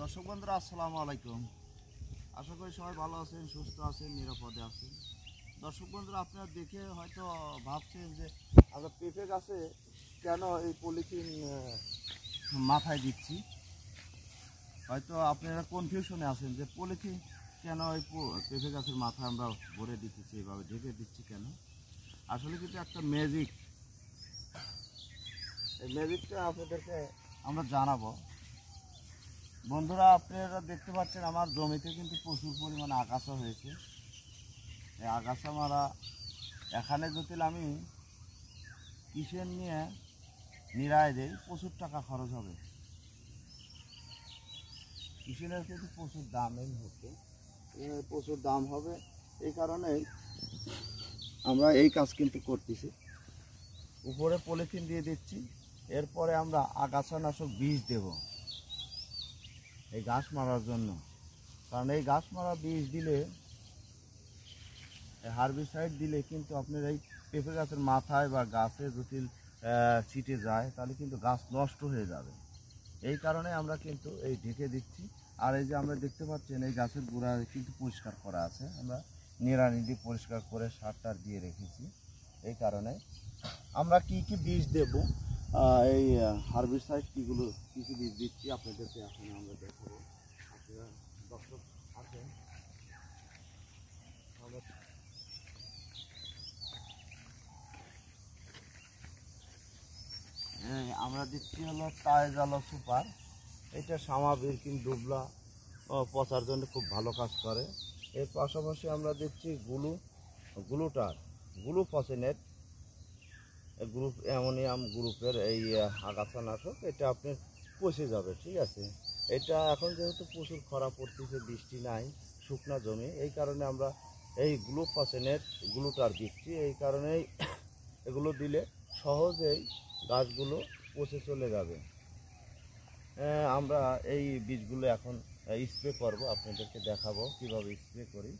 দর্শক বন্ধুরা আসসালামু আলাইকুম। আশা করি সবাই ভালো আছেন, সুস্থ আছেন, নিরাপদে আছেন। দর্শক বন্ধুরা আপনারা দেখে হয়তো ভাবছেন যে আমরা পেঁপে গাছে কেন এই পলিথিন মাথায় দিচ্ছি। হয়তো আপনারা কনফিউশনে আছেন যে পলিথিন কেন এই পেঁপে গাছের মাথায় আমরা ভরে দিতেছি, এভাবে ঢেকে দিচ্ছি কেন। আসলে কিন্তু একটা ম্যাজিক, এই ম্যাজিকটা আপনাদেরকে আমরা জানাবো। বন্ধুরা আপনারা দেখতে পাচ্ছেন আমার জমিতে কিন্তু প্রচুর পরিমাণে আগাছা হয়েছে। এই আগাছা মারা এখানে যদি আমি কিসের নিয়ে নিরায় দেই প্রচুর টাকা খরচ হবে। কিসের কিন্তু প্রচুর দাম এই মুহূর্তে, প্রচুর দাম হবে। এই কারণেই আমরা এই কাজ কিন্তু করতেছি। উপরে পলিথিন দিয়ে দিচ্ছি, এরপরে আমরা আগাছানাশক বীজ দেব এই গাছ মারার জন্য। কারণ এই গাছ মারা বীজ দিলে, হার্বিসাইড দিলে কিন্তু আপনার এই পেঁপে গাছের মাথায় বা গাছে যদি ছিটে যায় তাহলে কিন্তু গাছ নষ্ট হয়ে যাবে। এই কারণে আমরা কিন্তু এই ঢেকে দিচ্ছি। আর এই যে আমরা দেখতে পাচ্ছেন এই গাছের গোড়া কিন্তু পরিষ্কার করা আছে, আমরা নিড়ানি দিয়ে পরিষ্কার করে সার টার দিয়ে রেখেছি। এই কারণে আমরা কি কি বীজ দেব, এই হার্বিসাইড কীগুলো কিছু বীজ দিচ্ছি আপনাদেরকে এখন আমরা দেখাবো। আপনারা দর্শক আছেন, আমরা দিচ্ছি হলো টাইজালো সুপার। এটা সামাবির কিন্তু ডুবলা পচার জন্য খুব ভালো কাজ করে। এর পাশাপাশি আমরা দিচ্ছি গ্লুফসিনেট গ্রুপ অ্যামোনিয়াম গ্রুপের এই আগাছানাশক। এটা আপনি পচে যাবে, ঠিক আছে। এটা এখন যেহেতু প্রচুর খরা পড়তেছে, বৃষ্টি নাই, শুকনা জমি, এই কারণে আমরা এই গ্লুফসিনেট গ্লুটার দিচ্ছি। এই কারণেই এগুলো দিলে সহজেই গাছগুলো পচে চলে যাবে। আমরা এই বীজগুলো এখন স্প্রে করব, আপনাদেরকে দেখাবো কিভাবে স্প্রে করি।